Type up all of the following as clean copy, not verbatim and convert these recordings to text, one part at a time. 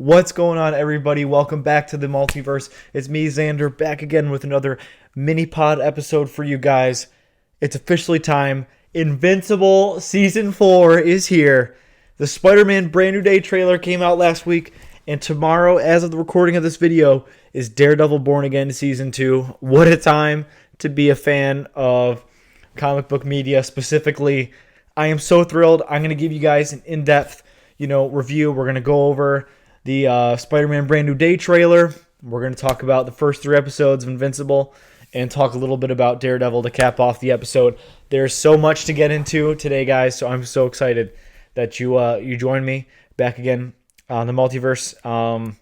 What's going on, everybody? Welcome back to the Multiverse. It's me, Xander, back again with another mini-pod episode for you guys. It's officially time. Invincible Season 4 is here. The Spider-Man Brand New Day trailer came out last week, and tomorrow, as of the recording of this video, is Daredevil Born Again Season 2. What a time to be a fan of comic book media. Specifically, I am so thrilled. I'm going to give you guys an in-depth review. We're going to go over the Spider-Man Brand New Day trailer. We're going to talk about the first 3 episodes of Invincible and talk a little bit about Daredevil to cap off the episode. There's so much to get into today, guys, so I'm so excited that you joined me back again on the Multiverse.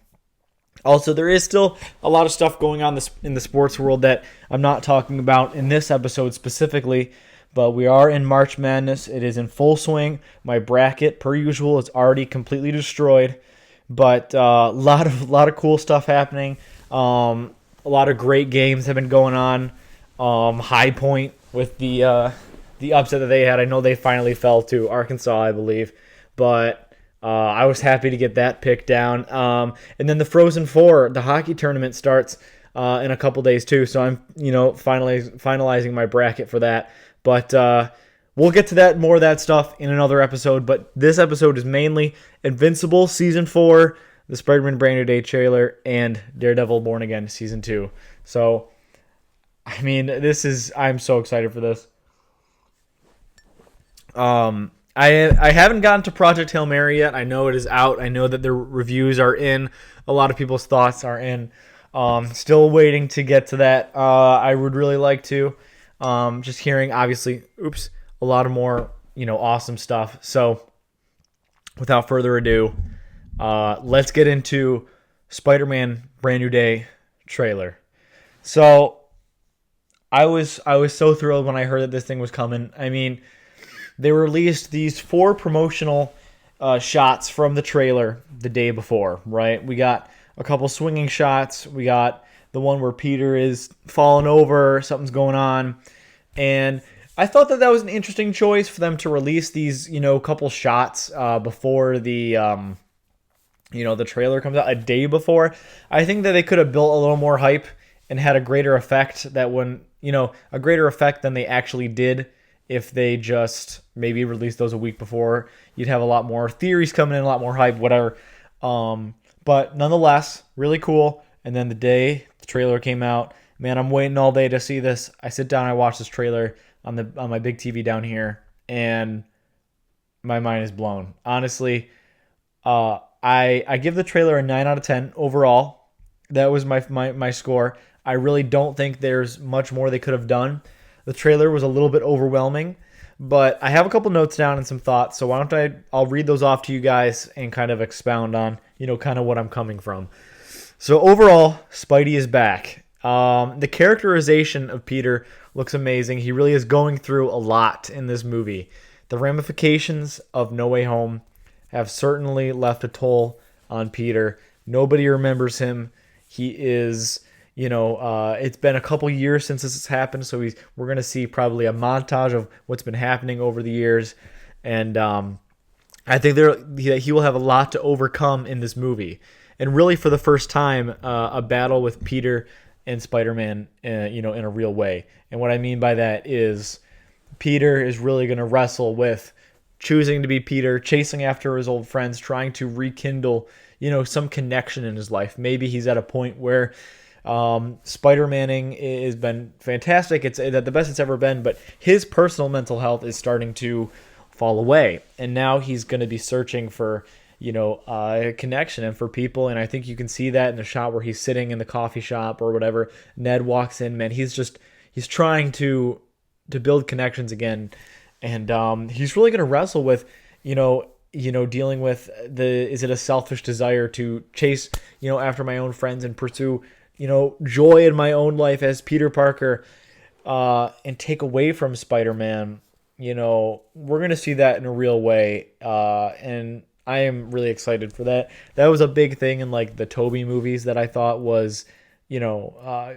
Also, there is still a lot of stuff going on in the sports world that I'm not talking about in this episode specifically, but we are in March Madness. It is in full swing. My bracket, per usual, is already completely destroyed. But a lot of cool stuff happening. A lot of great games have been going on. High Point with the upset that they had. I know they finally fell to Arkansas, I believe, but I was happy to get that pick down. And then the Frozen Four, the hockey tournament starts in a couple days too. So I'm finalizing my bracket for that. But we'll get to that, more of that stuff in another episode, but this episode is mainly Invincible Season 4, the Spider-Man Brand New Day trailer, and Daredevil Born Again Season 2. So, I mean, I'm so excited for this. I haven't gotten to Project Hail Mary yet. I know it is out. I know that the reviews are in. A lot of people's thoughts are in. Still waiting to get to that. I would really like to. Just hearing, obviously, a lot of more, awesome stuff. So, without further ado, let's get into Spider-Man Brand New Day trailer. So, I was so thrilled when I heard that this thing was coming. I mean, they released these 4 promotional shots from the trailer the day before, right? We got a couple swinging shots. We got the one where Peter is falling over, something's going on, and I thought that was an interesting choice for them to release these, couple shots before the, the trailer comes out, a day before. I think that they could have built a little more hype and had a greater effect a greater effect than they actually did if they just maybe released those a week before. You'd have a lot more theories coming in, a lot more hype, whatever. But nonetheless, really cool. And then the day the trailer came out, man, I'm waiting all day to see this. I sit down, I watch this trailer on my big TV down here, and my mind is blown. Honestly, I give the trailer a 9 out of 10 overall. That was my score. I really don't think there's much more they could have done. The trailer was a little bit overwhelming, but I have a couple notes down and some thoughts, so why don't I'll read those off to you guys and kind of expound on, kind of what I'm coming from. So overall, Spidey is back. The characterization of Peter looks amazing. He really is going through a lot in this movie. The ramifications of No Way Home have certainly left a toll on Peter. Nobody remembers him. He is, it's been a couple years since this has happened, so we're going to see probably a montage of what's been happening over the years. And I think he will have a lot to overcome in this movie. And really, for the first time, a battle with Peter and Spider-Man, in a real way. And what I mean by that is Peter is really going to wrestle with choosing to be Peter, chasing after his old friends, trying to rekindle, some connection in his life. Maybe he's at a point where Spider-Maning has been fantastic. It's the best it's ever been, but his personal mental health is starting to fall away. And now he's going to be searching for a connection and for people. And I think you can see that in the shot where he's sitting in the coffee shop or whatever. Ned walks in, man, he's trying to build connections again. And he's really going to wrestle with, dealing with is it a selfish desire to chase, after my own friends and pursue, joy in my own life as Peter Parker, and take away from Spider-Man. We're going to see that in a real way. And I am really excited for that. That was a big thing in the Tobey movies that I thought was, a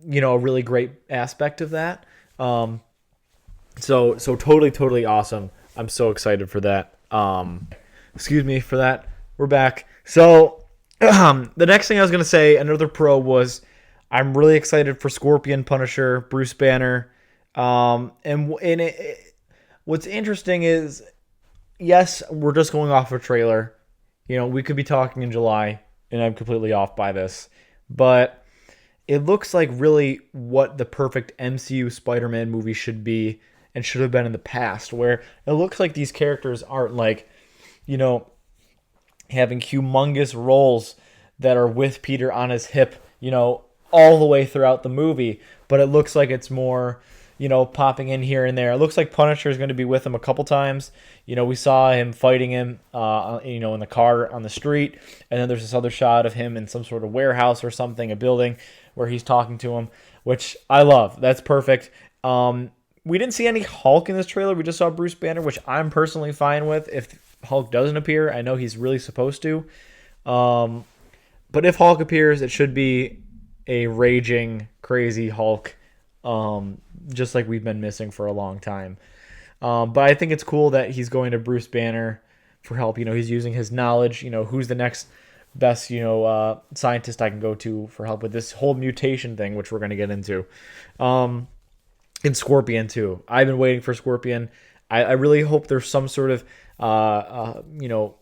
really great aspect of that. So totally awesome. I'm so excited for that. Excuse me for that. We're back. So The next thing I was going to say, another pro, was I'm really excited for Scorpion, Punisher, Bruce Banner. What's interesting is, yes, we're just going off a trailer. We could be talking in July, and I'm completely off by this. But it looks like really what the perfect MCU Spider-Man movie should be and should have been in the past, where it looks like these characters aren't like, you know, having humongous roles that are with Peter on his hip, all the way throughout the movie. But it looks like it's more, popping in here and there. It looks like Punisher is going to be with him a couple times. We saw him fighting him, in the car on the street. And then there's this other shot of him in some sort of warehouse or something, a building, where he's talking to him, which I love. That's perfect. We didn't see any Hulk in this trailer. We just saw Bruce Banner, which I'm personally fine with. If Hulk doesn't appear, I know he's really supposed to. But if Hulk appears, it should be a raging, crazy Hulk, just like we've been missing for a long time. But I think it's cool that he's going to Bruce Banner for help. He's using his knowledge. Who's the next best, scientist I can go to for help with this whole mutation thing, which we're going to get into. In Scorpion, too. I've been waiting for Scorpion. I really hope there's some sort of,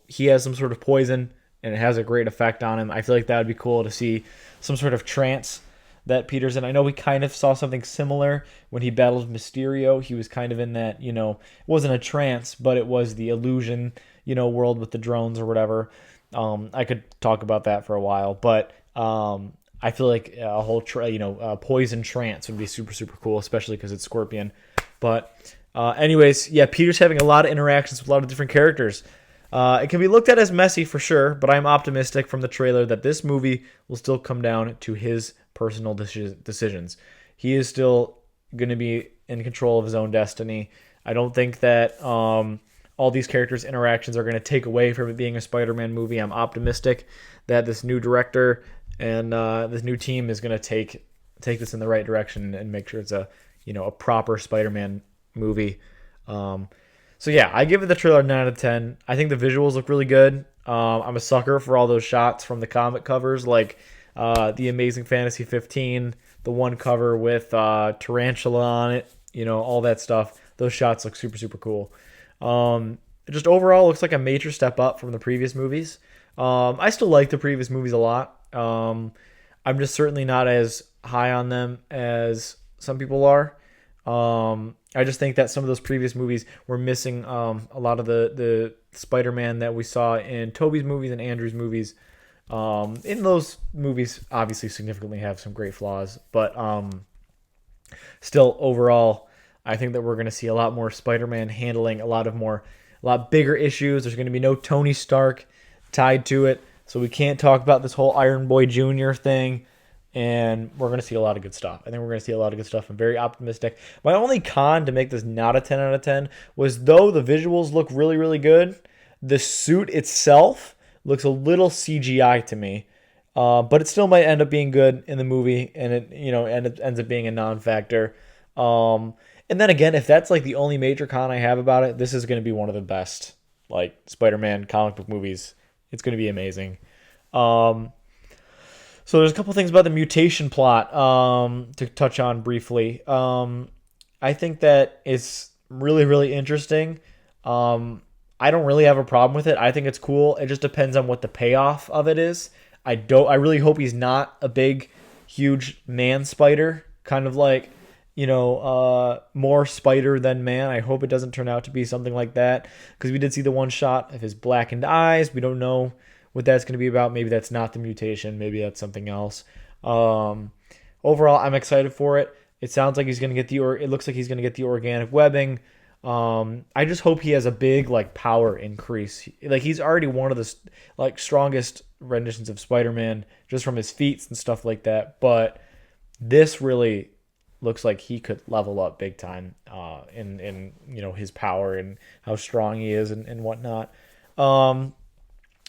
he has some sort of poison and it has a great effect on him. I feel like that would be cool to see some sort of trance that Peter's in. I know we kind of saw something similar when he battled Mysterio. He was kind of in that, it wasn't a trance, but it was the illusion, world with the drones or whatever. I could talk about that for a while, but I feel like a whole, poison trance would be super, super cool, especially because it's Scorpion. But anyways, yeah, Peter's having a lot of interactions with a lot of different characters. It can be looked at as messy for sure, but I'm optimistic from the trailer that this movie will still come down to his personal decisions. He is still going to be in control of his own destiny. I don't think that all these characters' interactions are going to take away from it being a Spider-Man movie. I'm optimistic that this new director and this new team is going to take this in the right direction and make sure it's a proper Spider-Man movie. So yeah, I give it the trailer 9 out of 10. I think the visuals look really good. I'm a sucker for all those shots from the comic covers, like the Amazing Fantasy 15, the one cover with Tarantula on it, all that stuff. Those shots look super, super cool. Just overall looks like a major step up from the previous movies. I still like the previous movies a lot. I'm just certainly not as high on them as some people are. I just think that some of those previous movies were missing a lot of the Spider-Man that we saw in Tobey's movies and Andrew's movies. In those movies, obviously, significantly have some great flaws, but still, overall, I think that we're going to see a lot more Spider-Man handling a lot bigger issues. There's going to be no Tony Stark tied to it, so we can't talk about this whole Iron Boy Jr. thing. And we're going to see a lot of good stuff. I think we're going to see a lot of good stuff. I'm very optimistic. My only con to make this not a 10 out of 10 was, though the visuals look really, really good, the suit itself looks a little CGI to me. But it still might end up being good in the movie, and it ends up being a non-factor. And then again, if that's like the only major con I have about it, this is going to be one of the best like Spider-Man comic book movies. It's going to be amazing. So there's a couple things about the mutation plot to touch on briefly. I think that it's really, really interesting. I don't really have a problem with it. I think it's cool. It just depends on what the payoff of it is. I really hope he's not a big, huge man spider, kind of like, more spider than man. I hope it doesn't turn out to be something like that, because we did see the one shot of his blackened eyes. We don't know what that's going to be about. Maybe that's not the mutation. Maybe that's something else. Overall, I'm excited for it. It sounds like he's going to get it looks like he's going to get the organic webbing. I just hope he has a big power increase. He's already one of the strongest renditions of Spider-Man just from his feats and stuff like that. But this really looks like he could level up big time in his power and how strong he is and whatnot.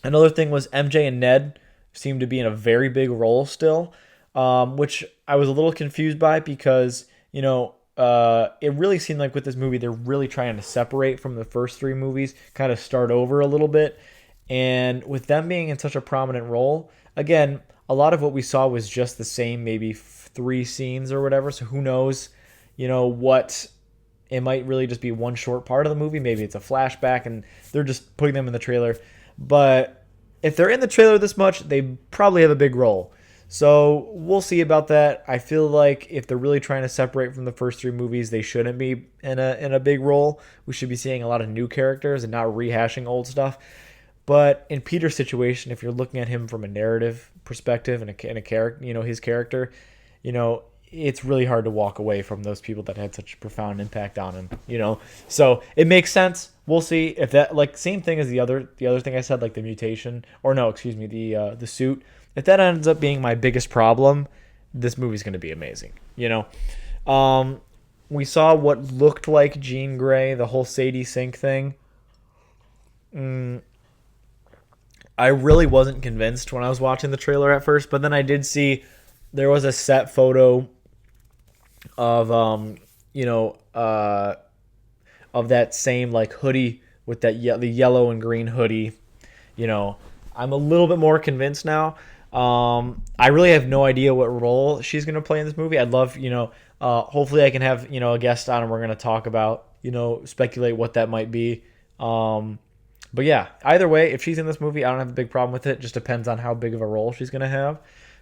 Another thing was MJ and Ned seem to be in a very big role still, which I was a little confused by, because, it really seemed like with this movie, they're really trying to separate from the first three movies, kind of start over a little bit. And with them being in such a prominent role, again, a lot of what we saw was just the same, maybe 3 scenes or whatever. So who knows, what it might really just be one short part of the movie. Maybe it's a flashback and they're just putting them in the trailer. But if they're in the trailer this much, they probably have a big role. So we'll see about that. I feel like if they're really trying to separate from the first 3 movies, they shouldn't be in a big role. We should be seeing a lot of new characters and not rehashing old stuff. But in Peter's situation, if you're looking at him from a narrative perspective and a character, his character, it's really hard to walk away from those people that had such a profound impact on him. So it makes sense. We'll see if that, like, same thing as the other thing I said, like the mutation, or no, excuse me, the suit. If that ends up being my biggest problem, this movie's going to be amazing. We saw what looked like Jean Grey, the whole Sadie Sink thing. I really wasn't convinced when I was watching the trailer at first, but then I did see there was a set photo of of that same like hoodie with that the yellow and green hoodie. I'm a little bit more convinced now. I really have no idea what role she's going to play in this movie. I'd love, hopefully I can have, a guest on and we're going to talk about, speculate what that might be. But yeah, either way, if she's in this movie, I don't have a big problem with it. Just depends on how big of a role she's going to have.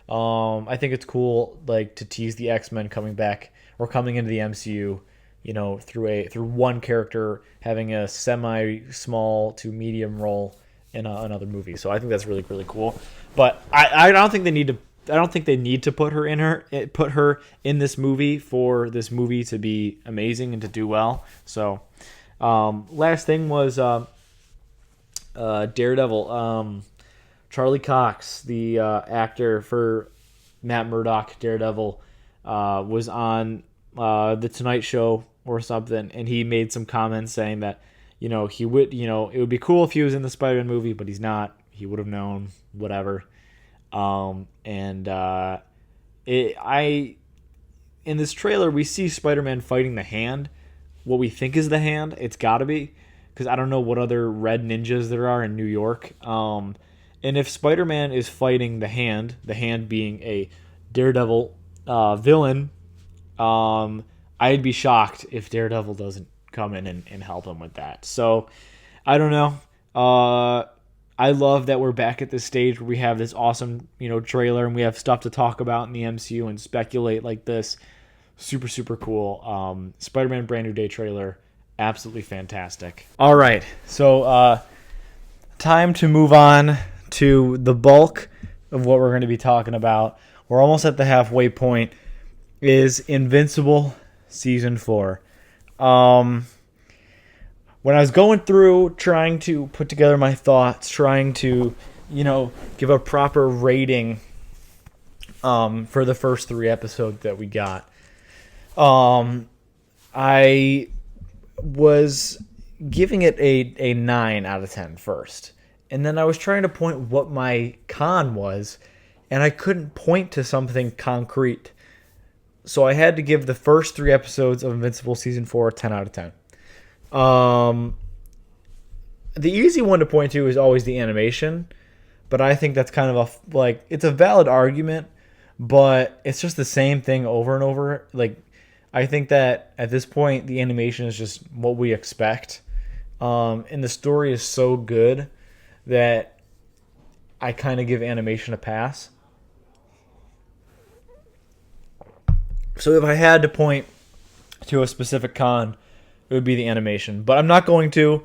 I think it's cool, like, to tease the X-Men coming back or coming into the MCU, through one character having a semi-small to medium role in another movie. So I think that's really, really cool. But I don't think they need to. I don't think they need to put her in this movie for this movie to be amazing and to do well. So, last thing was Daredevil. Charlie Cox, the actor for Matt Murdock, Daredevil, was on the Tonight Show or something, and he made some comments saying that he would, it would be cool if he was in the Spider-Man movie, but he's not. He would have known, whatever. In this trailer, we see Spider-Man fighting the Hand. What we think is the Hand. It's got to be, because I don't know what other red ninjas there are in New York. And if Spider-Man is fighting the Hand being a Daredevil villain, I'd be shocked if Daredevil doesn't come in and help him with that. So, I don't know. I love that we're back at this stage where we have this awesome, trailer and we have stuff to talk about in the MCU and speculate like this. Super, super cool. Spider-Man Brand New Day trailer. Absolutely fantastic. All right. So, time to move on to the bulk of what we're going to be talking about. We're almost at the halfway point. Is Invincible Season 4. When I was going through trying to put together my thoughts, trying to, give a proper rating for the first 3 episodes that we got, I was giving it a 9 out of 10 first. And then I was trying to point what my con was, and I couldn't point to something concrete. So I had to give the first 3 episodes of Invincible Season 4 a 10 out of 10. The easy one to point to is always the animation, but I think that's kind of it's a valid argument, but it's just the same thing over and over. Like, I think that at this point, the animation is just what we expect. And the story is so good that I kind of give animation a pass. So if I had to point to a specific con, it would be the animation. But I'm not going to.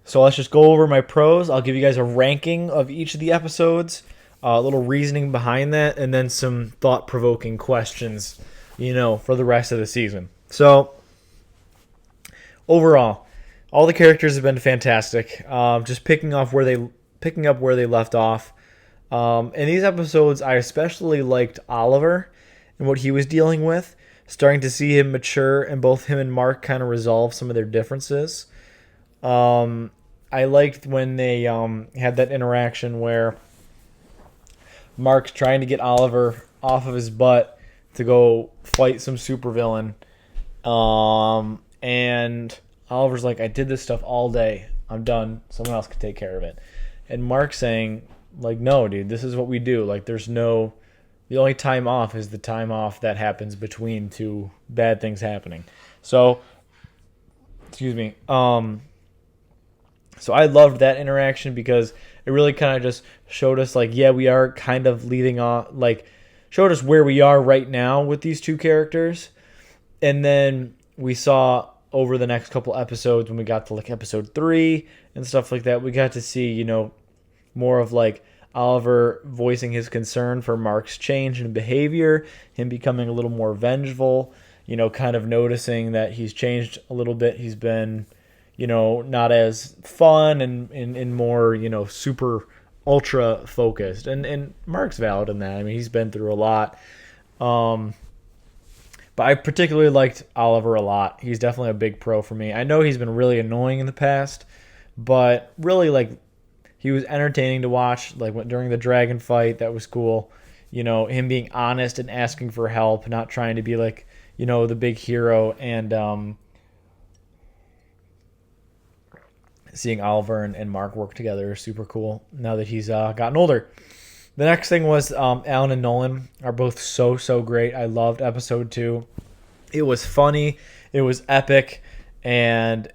So let's just go over my pros. I'll give you guys a ranking of each of the episodes, a little reasoning behind that, and then some thought-provoking questions, for the rest of the season. So overall, all the characters have been fantastic. Just picking up where they left off. In these episodes, I especially liked Oliver and what he was dealing with. Starting to see him mature, and both him and Mark kind of resolve some of their differences. I liked when they had that interaction where Mark's trying to get Oliver off of his butt to go fight some supervillain. And Oliver's like, I did this stuff all day. I'm done. Someone else can take care of it. And Mark's saying, like, no, dude, this is what we do. Like, the only time off is the time off that happens between two bad things happening. So, excuse me. So I loved that interaction because it really kind of just showed us, like, yeah, we are kind of leading off, like, showed us where we are right now with these two characters. And then we saw over the next couple episodes, when we got to like episode 3 and stuff like that, we got to see, more of like Oliver voicing his concern for Mark's change in behavior, him becoming a little more vengeful, kind of noticing that he's changed a little bit. He's been, not as fun and more, super ultra focused. And Mark's valid in that. I mean, he's been through a lot. But I particularly liked Oliver a lot. He's definitely a big pro for me. I know he's been really annoying in the past, but really, like, he was entertaining to watch. Like, during the dragon fight, that was cool. Him being honest and asking for help, not trying to be like, the big hero. And seeing Oliver and Mark work together is super cool now that he's gotten older. The next thing was Alan and Nolan are both so great. I loved episode 2. It was funny. It was epic. And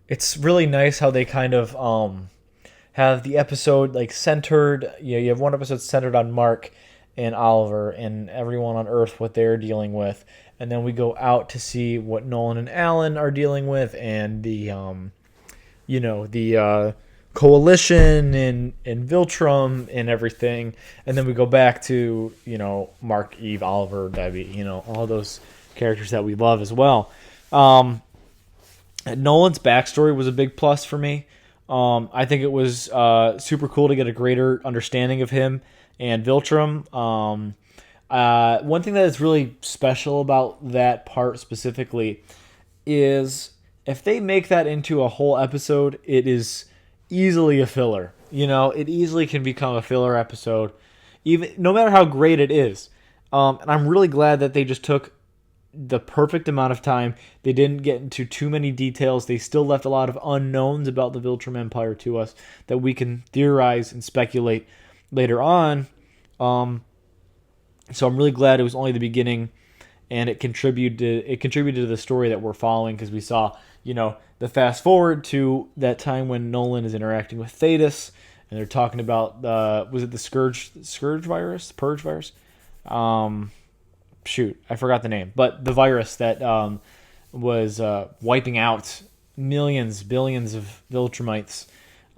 it's really nice how they kind of have the episode like centered. You have one episode centered on Mark and Oliver and everyone on Earth, what they're dealing with. And then we go out to see what Nolan and Alan are dealing with, and the coalition and Viltrum and everything. And then we go back to, Mark, Eve, Oliver, Debbie, all those characters that we love as well. Nolan's backstory was a big plus for me. I think it was super cool to get a greater understanding of him and Viltrum. One thing that is really special about that part specifically is if they make that into a whole episode, it is easily a filler. It easily can become a filler episode, even no matter how great it is. And I'm really glad that they just took the perfect amount of time. They didn't get into too many details. They still left a lot of unknowns about the Viltrum Empire to us that we can theorize and speculate later on. So I'm really glad it was only the beginning, and it contributed to the story that we're following, because we saw, the fast forward to that time when Nolan is interacting with Thetis, and they're talking about was it the Purge virus? Shoot, I forgot the name, but the virus that was wiping out billions of Viltrumites,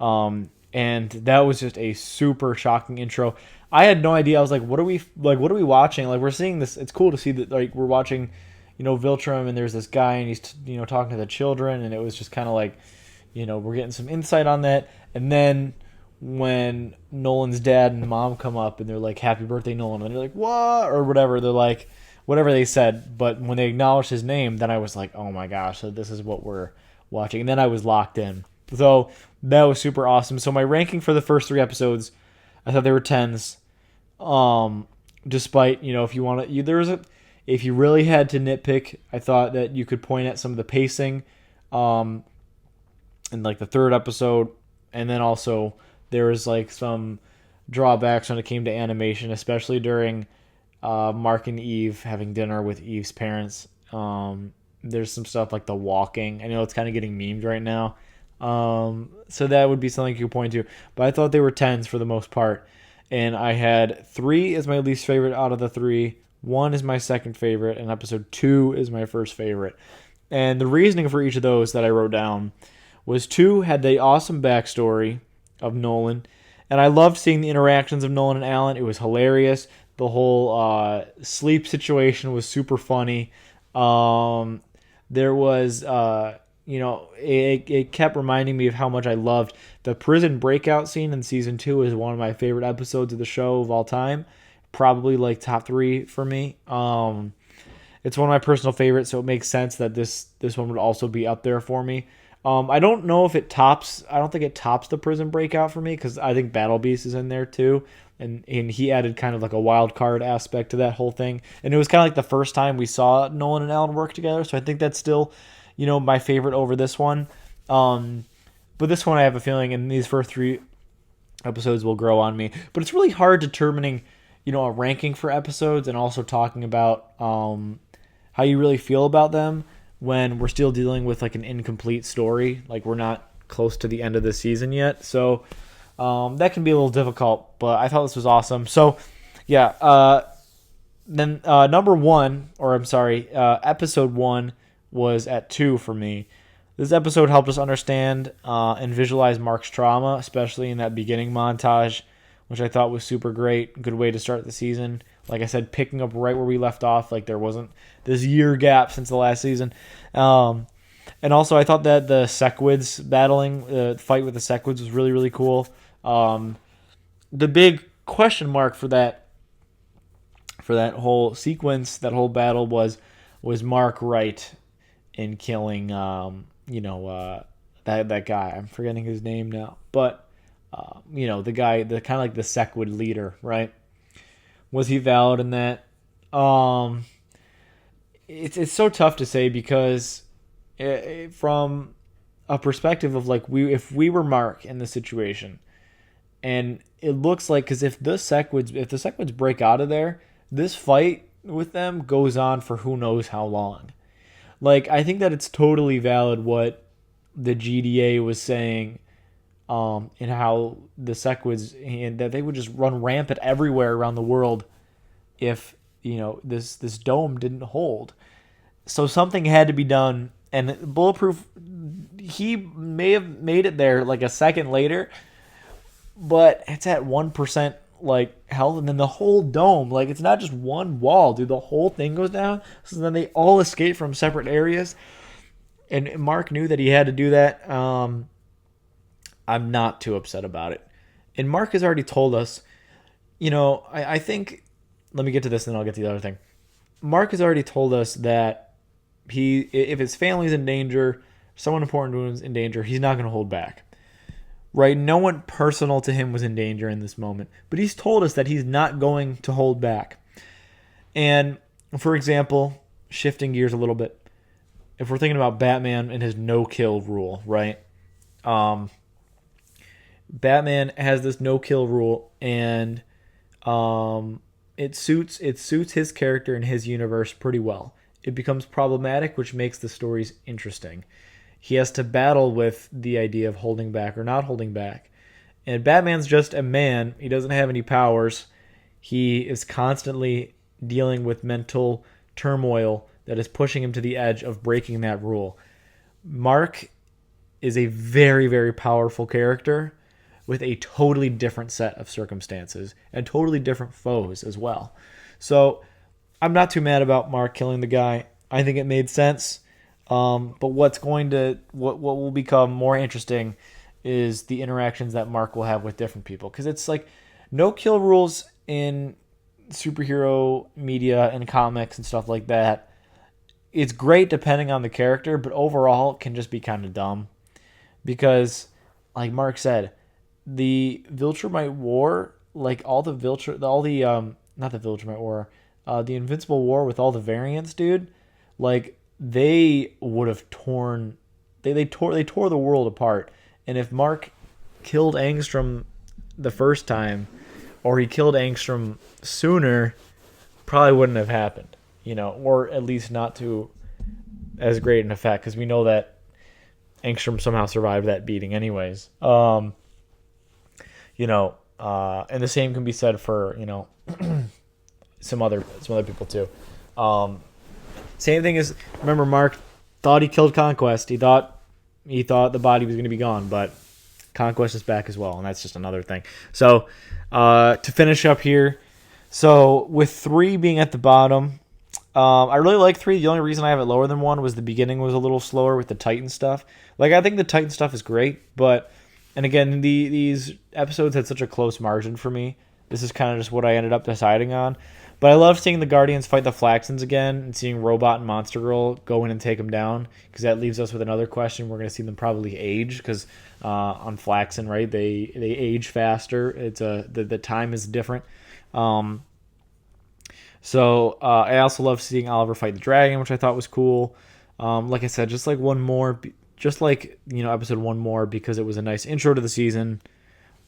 and that was just a super shocking intro. I had no idea. I was like, what are we watching? Like, we're seeing this. It's cool to see that, like, we're watching, Viltrum, and there's this guy, and he's talking to the children, and it was just kind of like, we're getting some insight on that. And then when Nolan's dad and mom come up, and they're like, "Happy birthday, Nolan," and they're like, "What?" or whatever. They're like, whatever they said. But when they acknowledged his name, then I was like, oh my gosh, so this is what we're watching. And then I was locked in. So that was super awesome. So my ranking for the first 3 episodes, I thought they were 10s. Despite, if you want to, if you really had to nitpick, I thought that you could point at some of the pacing, in like the 3rd episode, and then also there was like some drawbacks when it came to animation, especially during Mark and Eve having dinner with Eve's parents. There's some stuff like the walking. I know it's kind of getting memed right now. So that would be something you could point to. But I thought they were 10s for the most part. And I had 3 as my least favorite out of the 3. 1 is my second favorite. And episode 2 is my first favorite. And the reasoning for each of those that I wrote down was 2 had the awesome backstory of Nolan. And I loved seeing the interactions of Nolan and Alan. It was hilarious. The whole sleep situation was super funny. There was, it kept reminding me of how much I loved the prison breakout scene in season 2. Is one of my favorite episodes of the show of all time. Probably like top 3 for me. It's one of my personal favorites, so it makes sense that this one would also be up there for me. I don't know if it tops. I don't think it tops the prison breakout for me, because I think Battle Beast is in there too, and he added kind of like a wild card aspect to that whole thing. And it was kind of like the first time we saw Nolan and Alan work together, so I think that's still, my favorite over this one. But this one, I have a feeling in these first 3 Episodes will grow on me, but it's really hard determining, a ranking for episodes and also talking about how you really feel about them when we're still dealing with like an incomplete story. Like we're not close to the end of the season yet, so that can be a little difficult. But I thought this was awesome. So yeah, then number one, or I'm sorry, episode one was at 2 for me. This episode helped us understand and visualize Mark's trauma, especially in that beginning montage, which I thought was super great. Good way to start the season. Like I said, picking up right where we left off. Like there wasn't this year gap since the last season. And also, I thought that the Sequids battling, the fight with the Sequids was really, really cool. The big question mark for that whole sequence, that whole battle was Mark right in killing that guy. I'm forgetting his name now, but the guy, the kind of like the Sequid leader, right? Was he valid in that? It's so tough to say because from a perspective of like if we were Mark in the situation, and it looks like because if the Sequids break out of there, this fight with them goes on for who knows how long. Like I think that it's totally valid what the GDA was saying, and how the Sequids and that they would just run rampant everywhere around the world if this dome didn't hold. So something had to be done, and Bulletproof, he may have made it there like a second later, but it's at 1% like health, and then the whole dome, like it's not just one wall, dude. The whole thing goes down. So then they all escape from separate areas, and Mark knew that he had to do that. I'm not too upset about it, and Mark has already told us. I think. Let me get to this, and then I'll get to the other thing. Mark has already told us that if his family's in danger, someone important to him is in danger, he's not going to hold back. Right? No one personal to him was in danger in this moment. But he's told us that he's not going to hold back. And, for example, shifting gears a little bit, if we're thinking about Batman and his no-kill rule, right? Batman has this no-kill rule, and it suits his character and his universe pretty well. It becomes problematic, which makes the stories interesting. He has to battle with the idea of holding back or not holding back. And Batman's just a man. He doesn't have any powers. He is constantly dealing with mental turmoil that is pushing him to the edge of breaking that rule. Mark is a very, very powerful character with a totally different set of circumstances and totally different foes as well. So I'm not too mad about Mark killing the guy. I think it made sense. But what will become more interesting is the interactions that Mark will have with different people. Because it's like no kill rules in superhero media and comics and stuff like that. It's great depending on the character, but overall it can just be kind of dumb. Because, like Mark said, the Viltrumite War, like all the the Invincible War with all the variants, dude, like they would have torn they tore the world apart. And if Mark killed Angstrom the first time, or he killed Angstrom sooner, probably wouldn't have happened, or at least not to as great an effect, because we know that Angstrom somehow survived that beating anyways. And the same can be said for, some other people too. Same thing is, remember, Mark thought he killed Conquest. He thought the body was going to be gone, but Conquest is back as well, and that's just another thing. So, to finish up here, so with 3 being at the bottom, I really like 3. The only reason I have it lower than 1 was the beginning was a little slower with the Titan stuff. Like, I think the Titan stuff is great, but, and again, these episodes had such a close margin for me. This is kind of just what I ended up deciding on. But I love seeing the Guardians fight the Flaxons again and seeing Robot and Monster Girl go in and take them down, because that leaves us with another question. We're going to see them probably age, because on Flaxon, right, they age faster. It's the time is different. So I also love seeing Oliver fight the dragon, which I thought was cool. Like I said, just like one more, just like episode 1 more, because it was a nice intro to the season.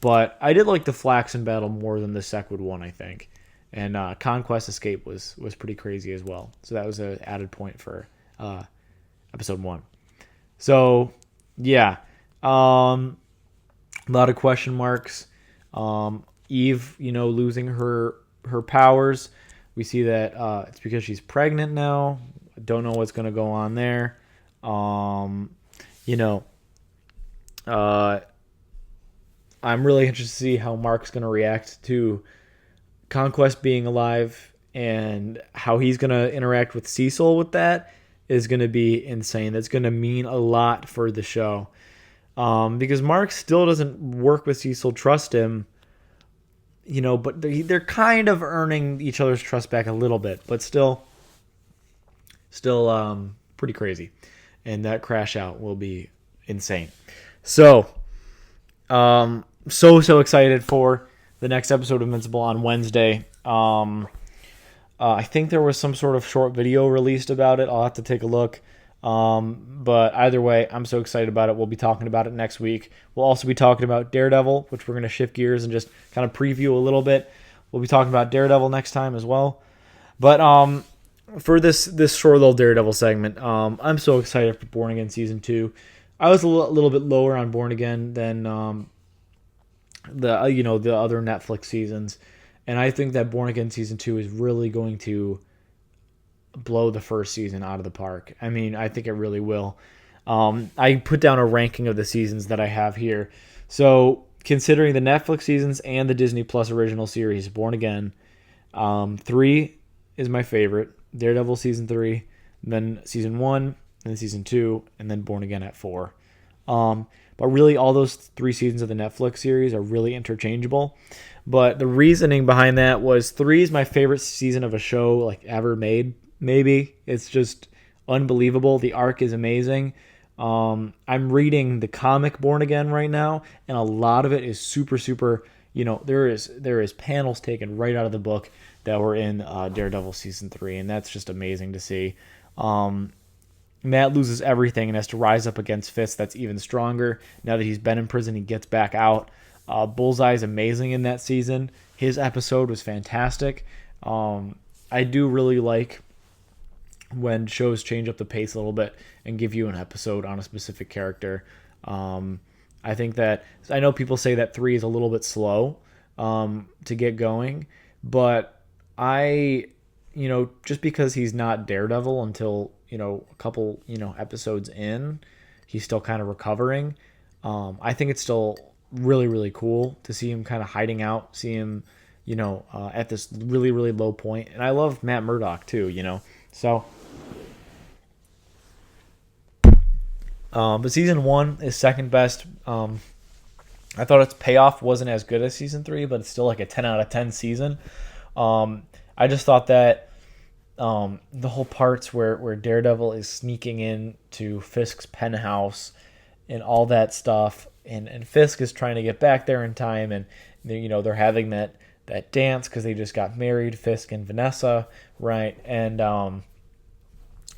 But I did like the Flaxen battle more than the Sequid one, I think. And Conquest Escape was pretty crazy as well. So that was an added point for episode 1. So, yeah. A lot of question marks. Eve, losing her powers. We see that it's because she's pregnant now. Don't know what's going to go on there. I'm really interested to see how Mark's going to react to Conquest being alive, and how he's going to interact with Cecil with that is going to be insane. That's going to mean a lot for the show. Because Mark still doesn't work with Cecil, trust him, but they're kind of earning each other's trust back a little bit, but still pretty crazy. And that crash out will be insane. So, so excited for the next episode of Invincible on Wednesday. I think there was some sort of short video released about it. I'll have to take a look. But either way, I'm so excited about it. We'll be talking about it next week. We'll also be talking about Daredevil, which we're going to shift gears and just kind of preview a little bit. We'll be talking about Daredevil next time as well. But for this short little Daredevil segment, I'm so excited for Born Again Season 2. I was a little bit lower on Born Again than the other Netflix seasons. And I think that Born Again Season 2 is really going to blow the first season out of the park. I mean, I think it really will. I put down a ranking of the seasons that I have here. So, considering the Netflix seasons and the Disney Plus original series, Born Again, 3 is my favorite. Daredevil Season 3, then Season 1, and then Season 2, and then Born Again at 4. But really, all those 3 seasons of the Netflix series are really interchangeable. But the reasoning behind that was 3 is my favorite season of a show like ever made. Maybe it's just unbelievable. The arc is amazing. I'm reading the comic Born Again right now, and a lot of it is super. There is panels taken right out of the book that were in Daredevil Season 3, and that's just amazing to see. Matt loses everything and has to rise up against Fisk that's even stronger. Now that he's been in prison, he gets back out. Bullseye's amazing in that season. His episode was fantastic. I do really like when shows change up the pace a little bit and give you an episode on a specific character. I think that, I know people say that 3 is a little bit slow to get going, but just because he's not Daredevil until, a couple, episodes in, he's still kind of recovering. I think it's still really, really cool to see him kind of hiding out, see him, at this really, really low point. And I love Matt Murdock too, so. But Season 1 is second best. I thought its payoff wasn't as good as Season 3, but it's still like a 10 out of 10 season. I just thought that the whole parts where Daredevil is sneaking into Fisk's penthouse and all that stuff, and Fisk is trying to get back there in time, and they're having that dance because they just got married, Fisk and Vanessa, right? And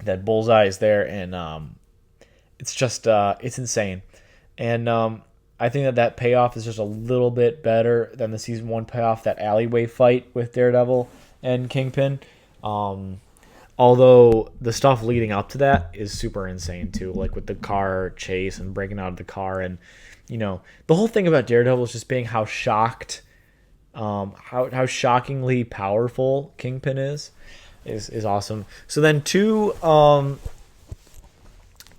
that Bullseye is there, and it's just it's insane. And I think that payoff is just a little bit better than the Season 1 payoff, that alleyway fight with Daredevil and Kingpin. Although the stuff leading up to that is super insane too, like with the car chase and breaking out of the car, and the whole thing about Daredevil is just being how shocked, how shockingly powerful Kingpin is awesome. So then 2,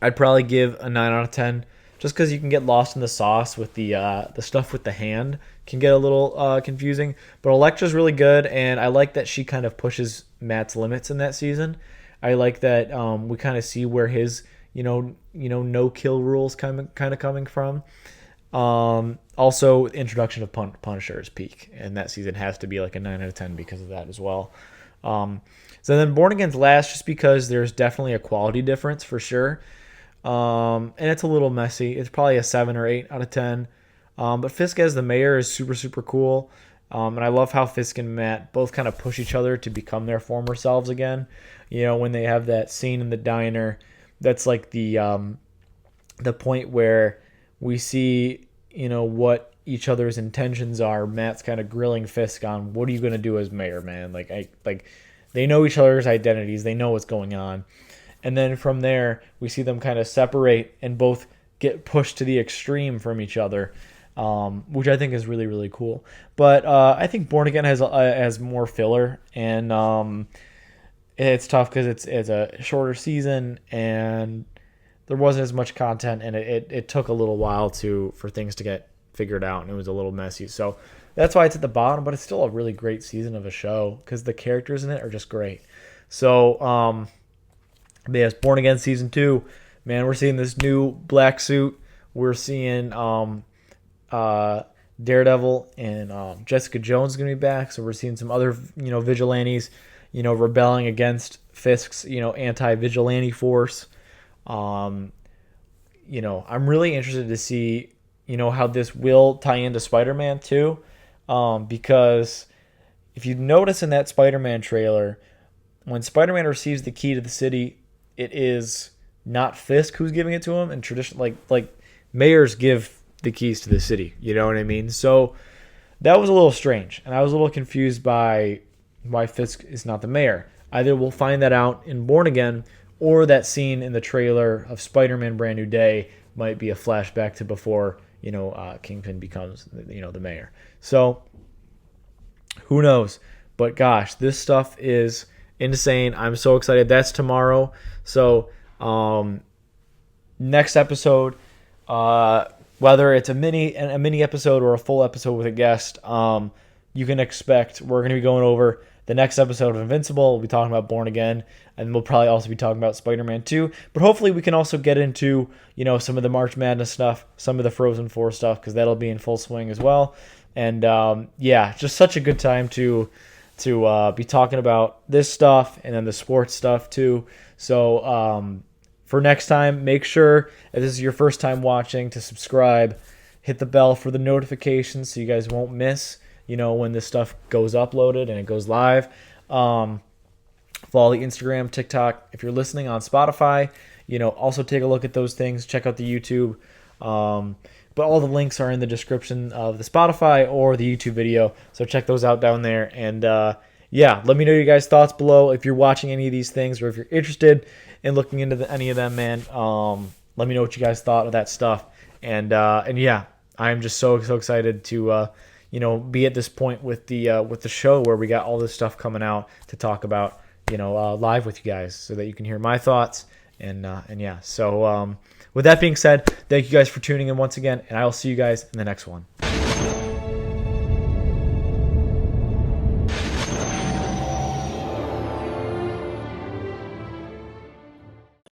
I'd probably give a 9 out of 10, just because you can get lost in the sauce with the stuff with the hand can get a little confusing. But Elektra's really good, and I like that she kind of pushes Matt's limits in that season. I like that we kind of see where his no kill rules kind of coming from. Also, introduction of Punisher is peak, and that season has to be like a 9 out of 10 because of that as well. So then Born Again's last, just because there's definitely a quality difference for sure. And it's a little messy. It's probably a 7 or 8 out of 10. But Fisk as the mayor is super, super cool. And I love how Fisk and Matt both kind of push each other to become their former selves again. When they have that scene in the diner, that's like the point where we see, what each other's intentions are. Matt's kind of grilling Fisk on, what are you gonna do as mayor, man? They know each other's identities, they know what's going on, and then from there we see them kind of separate and both get pushed to the extreme from each other, which I think is really, really cool. But I think Born Again has more filler, and it's tough because it's a shorter season and there wasn't as much content, and it took a little while for things to get figured out, and it was a little messy. So that's why it's at the bottom, but it's still a really great season of a show because the characters in it are just great. So yes, Born Again season 2, man, we're seeing this new black suit. We're seeing Daredevil and Jessica Jones is gonna be back. So we're seeing some other vigilantes, rebelling against Fisk's anti-vigilante force. I'm really interested to see how this will tie into Spider-Man 2, because if you notice in that Spider-Man trailer, when Spider-Man receives the key to the city, it is not Fisk who's giving it to him. And tradition, like mayors give the keys to the city, you know what I mean? So that was a little strange, and I was a little confused by why Fisk is not the mayor. Either we'll find that out in Born Again, or that scene in the trailer of Spider-Man Brand New Day might be a flashback to before Kingpin becomes the mayor. So who knows? But gosh, this stuff is insane. I'm so excited. That's tomorrow. So next episode, whether it's a mini episode or a full episode with a guest, you can expect we're going to be going over the next episode of Invincible. We'll be talking about Born Again, and we'll probably also be talking about Spider-Man 2. But hopefully we can also get into, some of the March Madness stuff, some of the Frozen 4 stuff, because that'll be in full swing as well. And just such a good time to be talking about this stuff and then the sports stuff too. So for next time, make sure, if this is your first time watching, to subscribe, hit the bell for the notifications so you guys won't miss when this stuff goes uploaded and it goes live. Follow the Instagram, TikTok. If you're listening on Spotify, also take a look at those things. Check out the YouTube. But all the links are in the description of the Spotify or the YouTube video. So check those out down there. And let me know your guys' thoughts below. If you're watching any of these things, or if you're interested in looking into any of them, man, let me know what you guys thought of that stuff. And I'm just so excited to be at this point with the show where we got all this stuff coming out to talk about, live with you guys, so that you can hear my thoughts. So with that being said, thank you guys for tuning in once again, and I will see you guys in the next one.